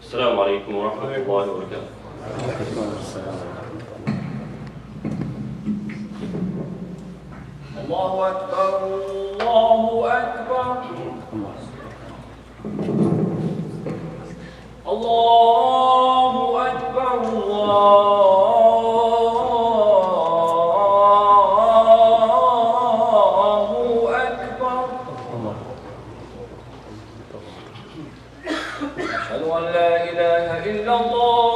السلام عليكم ورحمة الله وبركاته. الله أكبر الله أكبر الله أكبر الله أكبر. أشهد أن لا إله إلا الله.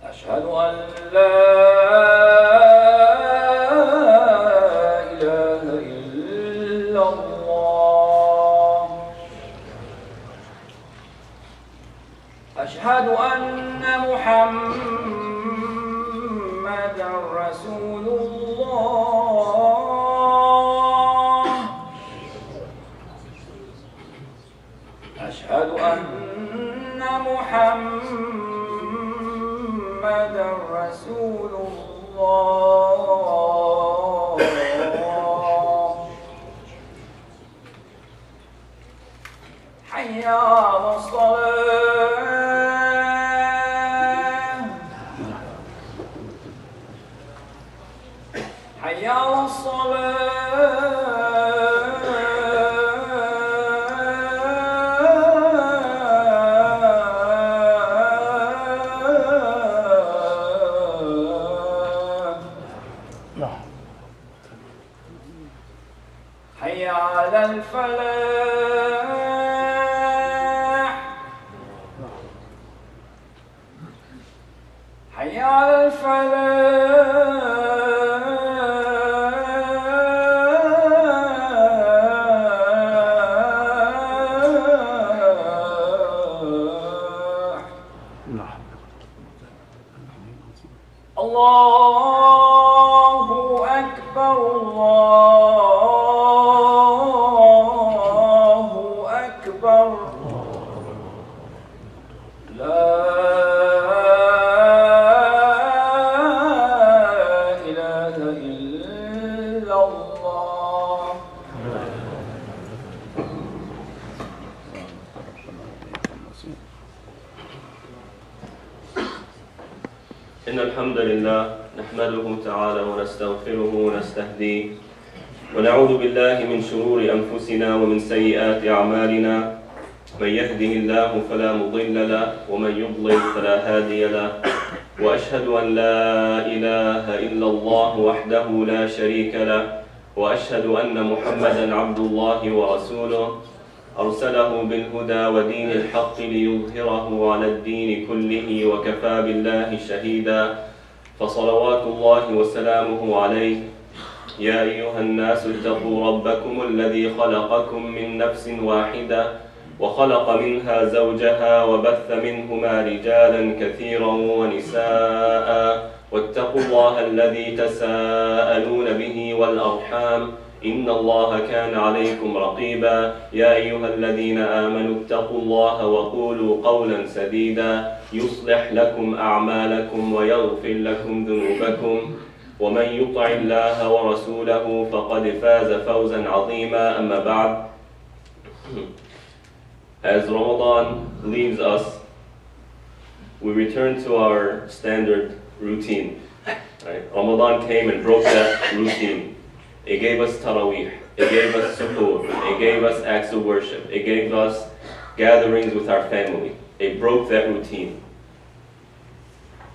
أشهد أن لا إله إلا الله. أشهد أن محمدًا رسول الله. أشهد أن محمدًا رسول الله. حي على الصلاة. حي على الصلاة. حي على الفلاح. حي على الفلاح. الله أكبر الله أكبر. لا إله إلا الله. إن الحمد لله نحمده تعالى ونستغفره ونستهديه ونعوذ بالله من شرور أنفسنا ومن سيئات أعمالنا. من يهده الله فلا مضل له ومن يضلل فلا هادي له. وأشهد أن لا إله إلا الله وحده لا شريك له. وأشهد أن محمدًا عبد الله ورسوله أرسله بالهدى ودين الحق ليظهره على الدين كله وكفى بالله شهيدا. فصلوات الله وسلامه عليه. يا أيها الناس اتقوا ربكم الذي خلقكم من نفس واحدة وخلق منها زوجها وبث منهما رجالا كثيرا ونساء واتقوا الله الذي تساءلون به والأرحام إن الله كان عليكم رقيبا. يا أيها الذين آمنوا اتقوا الله وقولوا قولا سديدا يصلح لكم أعمالكم ويغفر لكم ذنوبكم ومن يطع الله ورسوله فقد فاز فوزا عظيما. أما بعد. As Ramadan leaves us, we return to our standard routine. Right? Ramadan came and broke that routine. It gave us tarawih, it gave us suhoor, it gave us acts of worship, it gave us gatherings with our family. It broke that routine.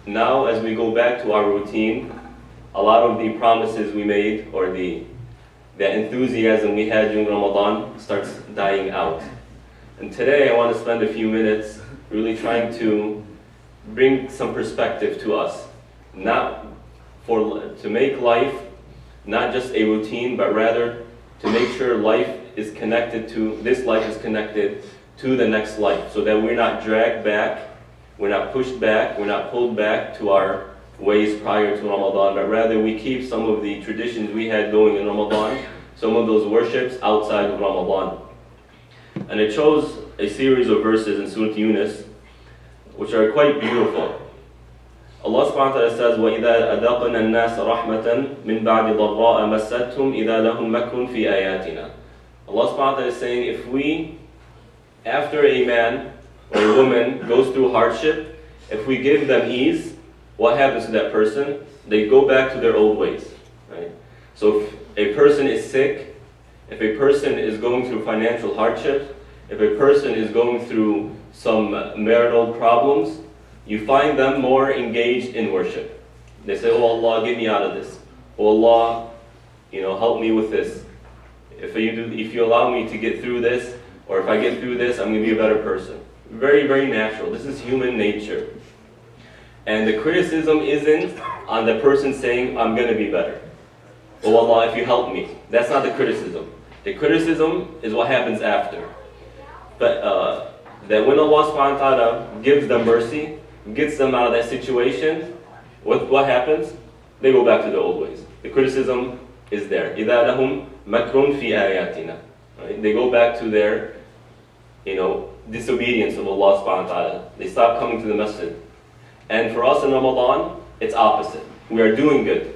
Now as we go back to our routine, a lot of the promises we made or the enthusiasm we had during Ramadan starts dying out. And today I want to spend a few minutes really trying to bring some perspective to us. To make life not just a routine, but rather to make sure this life is connected to the next life, so that we're not dragged back, we're not pushed back, we're not pulled back to our ways prior to Ramadan, but rather we keep some of the traditions we had going in Ramadan, some of those worships outside of Ramadan. And it chose a series of verses in Surah Yunus, which are quite beautiful. Allah subhanahu wa ta'ala says, وَإِذَا أَذَقْنَا النَّاسَ رَحْمَةً مِنْ بَعْدِ ضَرَّاءَ مَسَّتْهُمْ إِذَا لَهُمْ مَكْرٌ فِي آيَاتِنَا. Allah subhanahu wa ta'ala is saying, if we, after a man or a woman goes through hardship, if we give them ease, what happens to that person? They go back to their old ways. Right? So if a person is sick, if a person is going through financial hardship, if a person is going through some marital problems, you find them more engaged in worship. They say, oh Allah, get me out of this. Oh Allah, help me with this. If you allow me to get through this, or if I get through this, I'm going to be a better person. Very, very natural. This is human nature. And the criticism isn't on the person saying, I'm going to be better. Oh Allah, if you help me. That's not the criticism. The criticism is what happens after. But that when Allah subhanahu wa ta'ala gives them mercy, gets them out of that situation, what happens? They go back to their old ways. The criticism is there. إِذَا لَهُمْ مَكْرٌ فِي آيَاتِنَا. Right? They go back to their disobedience of Allah subhanahu wa ta'ala. They stop coming to the masjid. And for us in Ramadan, it's opposite. We are doing good.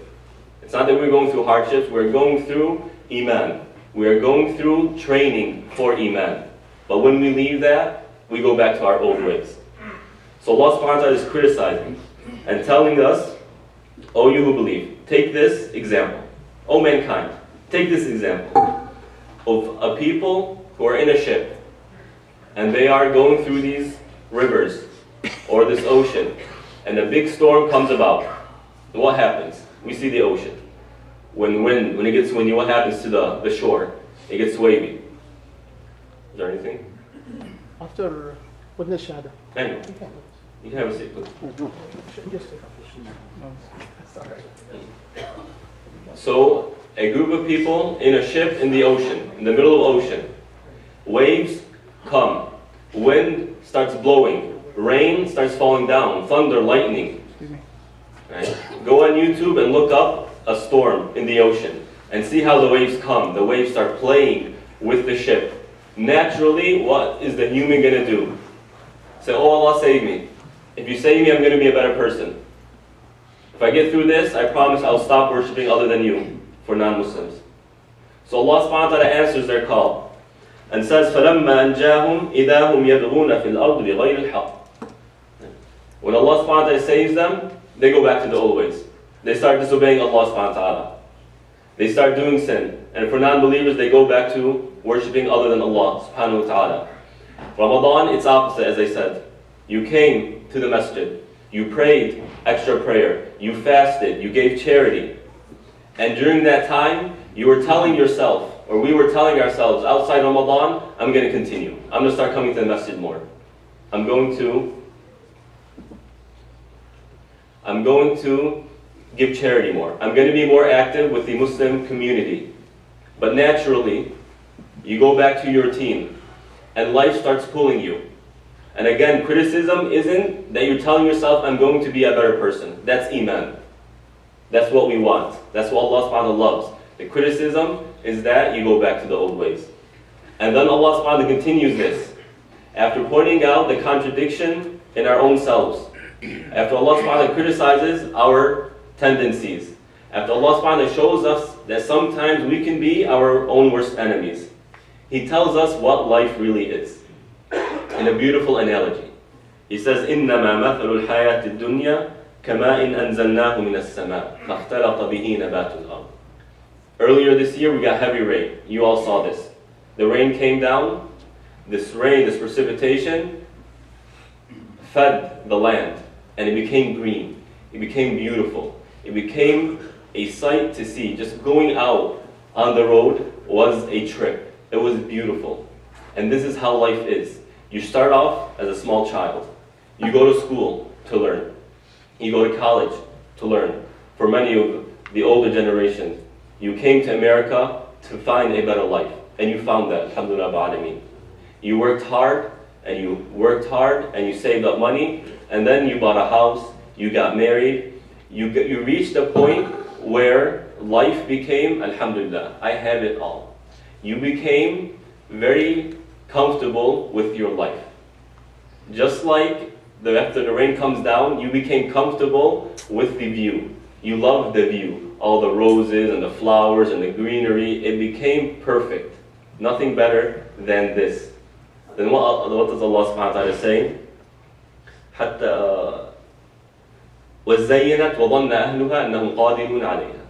It's not that we're going through hardships, we're going through Iman. We are going through training for Iman. But when we leave that, we go back to our old ways. So Allah subhanahu wa ta'ala is criticizing and telling us, O you who believe, take this example. O mankind, take this example of a people who are in a ship and they are going through these rivers or this ocean and a big storm comes about. What happens? We see the ocean. When it gets windy, what happens to the shore? It gets wavy. Is there anything? After witness shahada. Anyway, you can have a seat. So, a group of people in a ship in the ocean, in the middle of the ocean. Waves come. Wind starts blowing. Rain starts falling down. Thunder, lightning. Right? Go on YouTube and look up a storm in the ocean and see how the waves come. The waves start playing with the ship. Naturally, what is the human going to do? Say, oh Allah, save me. If you save me, I'm going to be a better person. If I get through this, I promise I'll stop worshipping other than you for non-Muslims. So Allah subhanahu wa ta'ala answers their call and says, فَلَمَّا أَنْجَاهُمْ إِذَا هُمْ يَبْغُونَ فِي الْأَرْضِ بِغَيْرِ الْحَقِّ. When Allah subhanahu wa ta'ala saves them, they go back to the old ways. They start disobeying Allah subhanahu wa ta'ala. They start doing sin. And for non-believers, they go back to worshipping other than Allah subhanahu wa ta'ala. Ramadan, it's opposite, as I said. You came to the masjid. You prayed extra prayer. You fasted. You gave charity. And during that time, you were telling yourself, or we were telling ourselves, outside Ramadan, I'm going to continue. I'm going to start coming to the masjid more. I'm going to give charity more. I'm going to be more active with the Muslim community. But naturally, you go back to your routine, and life starts pulling you. And again, criticism isn't that you're telling yourself, I'm going to be a better person. That's Iman. That's what we want. That's what Allah subhanahu wa ta'ala loves. The criticism is that you go back to the old ways. And then Allah subhanahu wa ta'ala continues this. After pointing out the contradiction in our own selves, after Allah subhanahu wa ta'ala criticizes our tendencies, after Allah subhanahu wa ta'ala shows us that sometimes we can be our own worst enemies, He tells us what life really is in a beautiful analogy. He says, إِنَّمَا مَثَلُ الْحَيَاةِ الدُّنْيَا كَمَاءٍ أَنزَلْنَاهُ مِنَ السَّمَاءِ فَاخْتَلَطَ بِهِ نَبَاتُ الْأَرْضِ. Earlier this year we got heavy rain. You all saw this. The rain came down. This rain, this precipitation, fed the land. And it became green. It became beautiful. It became a sight to see. Just going out on the road was a trip. It was beautiful. And this is how life is. You start off as a small child. You go to school to learn. You go to college to learn. For many of the older generations, you came to America to find a better life. And you found that, alhamdulillah ba'alameen. You worked hard, and you saved up money, and then you bought a house, you got married, you reached a point where life became, alhamdulillah, I have it all. You became very comfortable with your life. Just like after the rain comes down, you became comfortable with the view. You loved the view. All the roses and the flowers and the greenery, it became perfect. Nothing better than this. Then what does Allah subhanahu wa ta'ala say? حتى وزينت وظن أهلها أنهم قادرون عليها.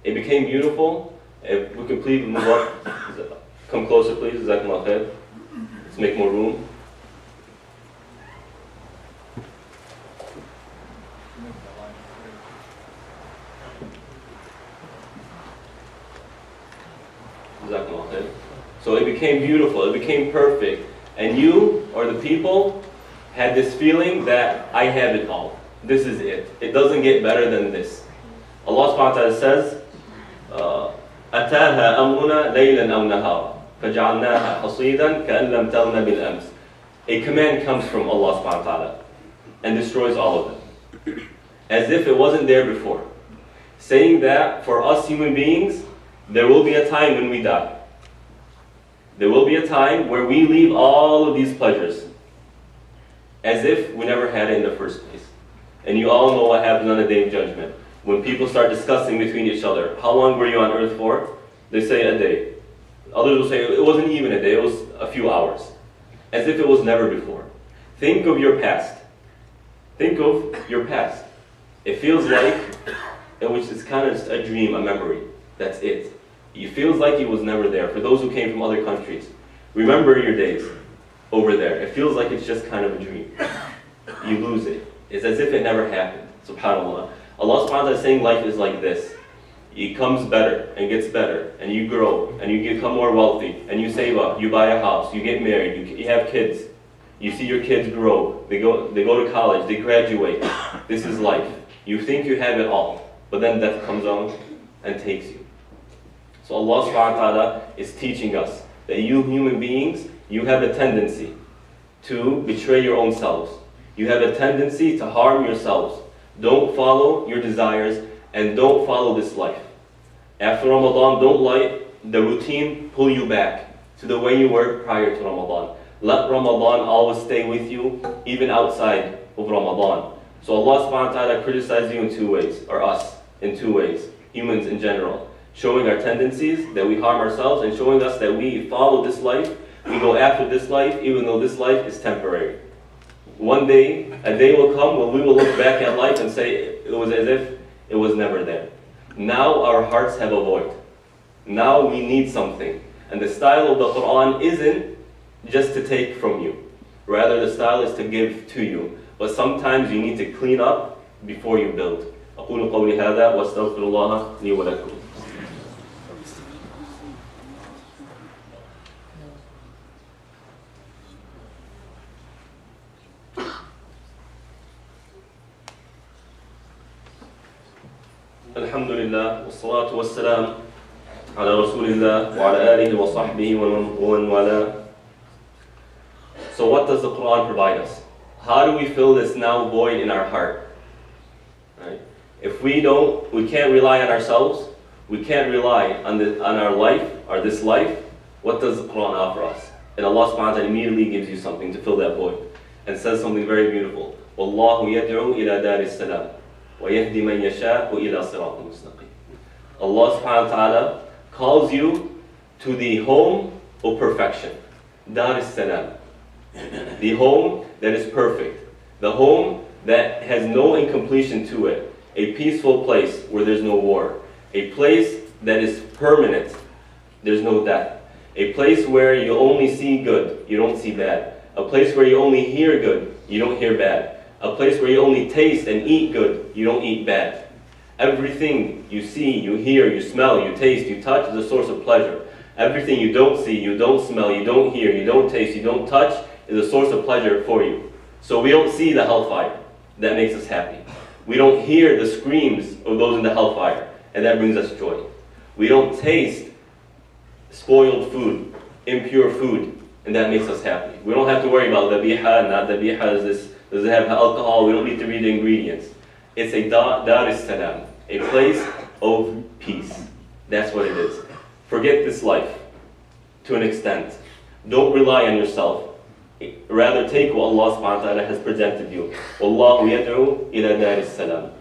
It became beautiful. If we can please move up, come closer please. Jazakumullah khair. Let's make more room. Jazakumullah khair. So it became beautiful. It became perfect. And you, or the people, had this feeling that I have it all. This is it. It doesn't get better than this. Allah subhanahu wa ta'ala says, أتاها أمرنا ليلا أو نهارا فجعلناها حصيدا كأن لم تغن بالأمس. A command comes from Allah subhanahu wa ta'ala and destroys all of them. As if it wasn't there before. Saying that for us human beings, there will be a time when we die. There will be a time where we leave all of these pleasures as if we never had it in the first place. And you all know what happens on the Day of Judgment. When people start discussing between each other, how long were you on earth for? They say a day. Others will say it wasn't even a day, it was a few hours. As if it was never before. Think of your past. Think of your past. It feels like, which is kind of just a dream, a memory. That's it. It feels like it was never there. For those who came from other countries, remember your days over there. It feels like it's just kind of a dream. You lose it. It's as if it never happened. SubhanAllah. Allah subhanahu wa ta'ala is saying life is like this. It comes better and gets better, and you grow, and you become more wealthy, and you save up, you buy a house, you get married, you have kids. You see your kids grow, they go to college, they graduate. This is life. You think you have it all, but then death comes on and takes you. So Allah subhanahu wa ta'ala is teaching us that you human beings, you have a tendency to betray your own selves. You have a tendency to harm yourselves. Don't follow your desires and don't follow this life. After Ramadan, don't let the routine pull you back to the way you were prior to Ramadan. Let Ramadan always stay with you, even outside of Ramadan. So Allah subhanahu wa ta'ala criticizes you in two ways, or us in two ways, humans in general. Showing our tendencies, that we harm ourselves, and showing us that we follow this life, we go after this life, even though this life is temporary. One day, a day will come when we will look back at life and say it was as if it was never there. Now our hearts have a void. Now we need something. And the style of the Quran isn't just to take from you. Rather, the style is to give to you. But sometimes you need to clean up before you build. أقول قولي هذا وأستغفر الله لي ولكم. الحمد لله والصلاة والسلام على رسول الله وعلى آله وصحبه ومن والاه. So what does the Quran provide us? How do we fill this now void in our heart? Right? If we can't rely on ourselves, we can't rely on our life, or this life, what does the Quran offer us? And Allah subhanahu wa ta'ala immediately gives you something to fill that void. And says something very beautiful. وَاللَّهُ يَدْعُو إِلَى دَارِ السَّلَامِ وَيَهْدِ مَنْ يَشَاءُ إِلَى صِرَاطٍ مُسْتَقِيمٍ. Allah subhanahu wa ta'ala calls you to the home of perfection. Dar is-salam. The home that is perfect. The home that has no incompletion to it. A peaceful place where there's no war. A place that is permanent. There's no death. A place where you only see good, you don't see bad. A place where you only hear good, you don't hear bad. A place where you only taste and eat good, you don't eat bad. Everything you see, you hear, you smell, you taste, you touch is a source of pleasure. Everything you don't see, you don't smell, you don't hear, you don't taste, you don't touch is a source of pleasure for you. So we don't see the hellfire. That makes us happy. We don't hear the screams of those in the hellfire, and that brings us joy. We don't taste spoiled food, impure food, and that makes us happy. We don't have to worry about dabiha, not dabiha, does it have alcohol? We don't need to read the ingredients. It's a dar is-salam, a place of peace. That's what it is. Forget this life to an extent. Don't rely on yourself. Rather take what Allah subhanahu wa ta'ala has presented you. وَاللَّهُ يَدْعُو إِلَى دَارِ السَّلَامِ.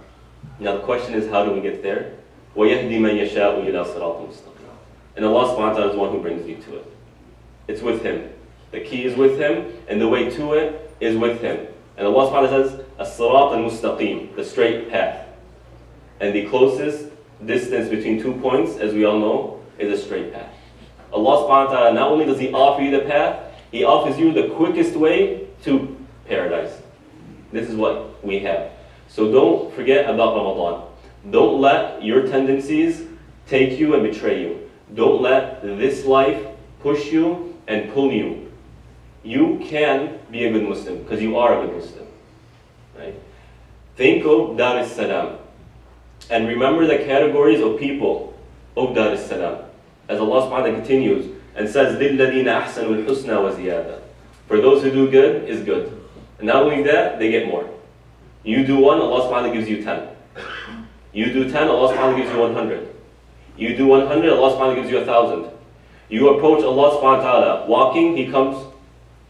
Now the question is, how do we get there? وَيَهْدِ مَنْ يَشَاءُ إِلَى صِرَاطٍ مُسْتَقِيمٍ. And Allah subhanahu wa ta'ala is the one who brings you to it. It's with Him. The key is with Him, and the way to it is with Him. And Allah subhanahu wa ta'ala says, as-sirat al-mustaqim, the straight path. And the closest distance between 2 points, as we all know, is a straight path. Allah subhanahu wa ta'ala, not only does He offer you the path, He offers you the quickest way to paradise. This is what we have. So don't forget about Ramadan. Don't let your tendencies take you and betray you. Don't let this life push you and pull you. You can be a good Muslim, because you are a good Muslim. Right? Think of Dar es-Salam. And remember the categories of people of Dar es-Salam. As Allah subhanahu wa ta'ala continues and says, لِلَّذِينَ أَحْسَنُوا الْحُسْنَى وَزِيَادَةً. For those who do good is good. And not only that, they get more. You do one, Allah subhanahu wa ta'ala gives you 10. You do 10, Allah subhanahu wa ta'ala gives you 100. You do 100, Allah subhanahu wa ta'ala gives you 1,000. You approach Allah subhanahu wa ta'ala walking,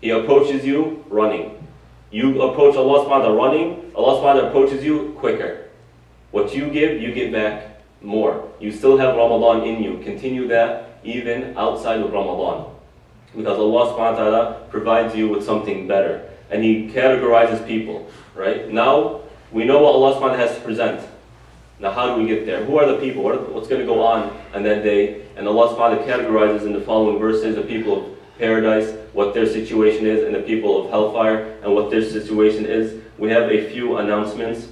He approaches you running. You approach Allah subhanahu wa ta'ala running, Allah subhanahu wa ta'ala approaches you quicker. What you give back more. You still have Ramadan in you. Continue that even outside of Ramadan. Because Allah subhanahu wa ta'ala provides you with something better. And He categorizes people. Right? Now, we know what Allah subhanahu wa ta'ala has to present. Now how do we get there? Who are the people? What's going to go on that day? And Allah subhanahu wa ta'ala categorizes in the following verses the people of paradise, what their situation is, and the people of hellfire, and what their situation is. We have a few announcements.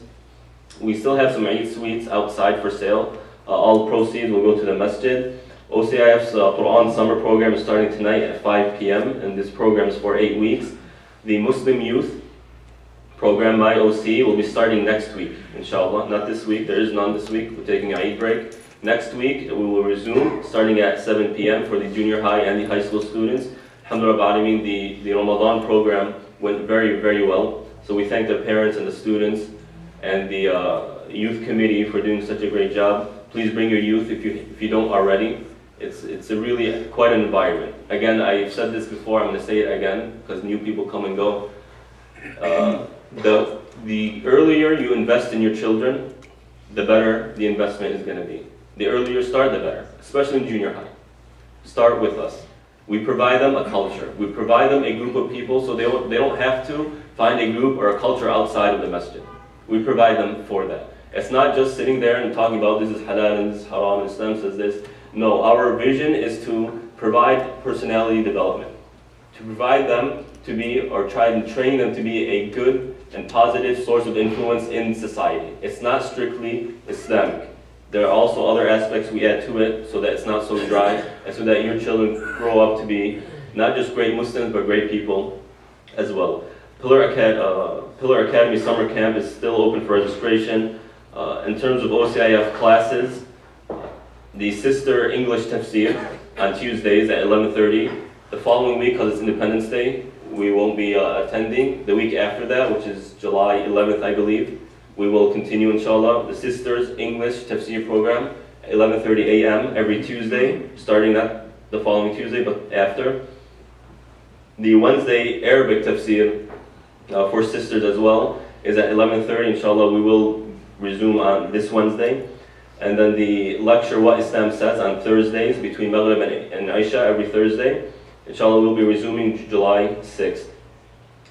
We still have some Eid sweets outside for sale. All proceeds will go to the masjid. OCIF's Quran summer program is starting tonight at 5 p.m. and this program is for 8 weeks. The Muslim Youth program, My OC, will be starting next week, inshallah. Not this week, there is none this week. We're taking an Eid break. Next week, we will resume, starting at 7 p.m. for the junior high and the high school students. Alhamdulillah, the Ramadan program went very, very well. So we thank the parents and the students and the youth committee for doing such a great job. Please bring your youth if you don't already. It's a really quite an environment. Again, I've said this before, I'm going to say it again, because new people come and go. The earlier you invest in your children, the better the investment is going to be. The earlier you start, the better, especially in junior high. Start with us. We provide them a culture. We provide them a group of people so they don't have to find a group or a culture outside of the masjid. We provide them for that. It's not just sitting there and talking about this is halal and this is haram and Islam says this. No, our vision is to provide personality development. To provide them to be, or try and train them to be a good and positive source of influence in society. It's not strictly Islamic. There are also other aspects we add to it so that it's not so dry and so that your children grow up to be not just great Muslims but great people as well. Pillar Academy Summer Camp is still open for registration. In terms of OCIF classes, the sister English tafsir on Tuesdays at 11:30. The following week, because it's Independence Day, we won't be attending. The week after that, which is July 11th, I believe, we will continue, inshallah. The Sisters English Tafsir program, 11:30 a.m. every Tuesday, starting not the following Tuesday, but after. The Wednesday Arabic Tafsir for sisters as well is at 11:30, inshallah. We will resume on this Wednesday. And then the lecture, What Islam Says, on Thursdays, between Maghrib and Isha every Thursday. Inshallah, we'll be resuming July 6th.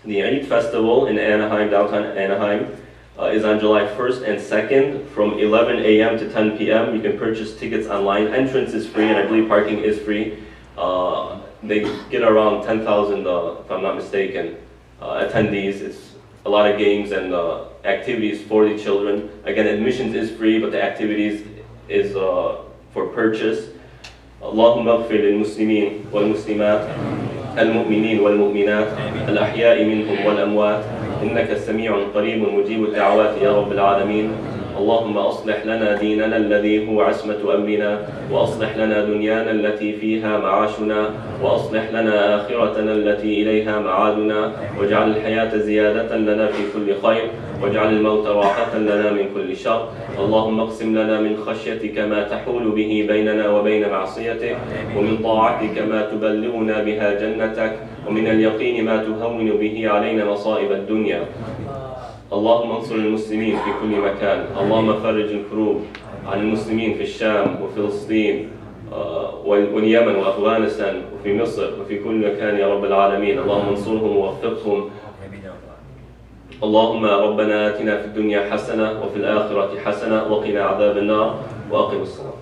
The Eid Festival in Anaheim, downtown Anaheim, is on July 1st and 2nd from 11 a.m. to 10 p.m. You can purchase tickets online. Entrance is free, and I believe parking is free. They get around 10,000, if I'm not mistaken, attendees. It's a lot of games and activities for the children. Again, admissions is free, but the activities is for purchase. اللهم اغفر للمسلمين والمسلمات المؤمنين والمؤمنات الأحياء منهم والأموات إنك سميع قريب مجيب الدعوات يا رب العالمين. اللهم أصلح لنا ديننا الذي هو عصمة أمرنا وأصلح لنا دنيانا التي فيها معاشنا وأصلح لنا آخرتنا التي إليها معادنا واجعل الحياة زيادة لنا في كل خير واجعل الموت راحة لنا من كل شر. اللهم اقسم لنا من خشيتك ما تحول به بيننا وبين معصيتك ومن طاعتك ما تبلغنا بها جنتك ومن اليقين ما تهون به علينا مصائب الدنيا. اللهم انصر المسلمين في كل مكان. اللهم فرج الكروب عن المسلمين في الشام وفلسطين واليمن وأفغانستان وفي مصر وفي كل مكان يا رب العالمين. اللهم انصرهم ووفقهم. اللهم ربنا آتنا في الدنيا حسنة وفي الآخرة حسنة وقنا عذاب النار وأقم الصلاة.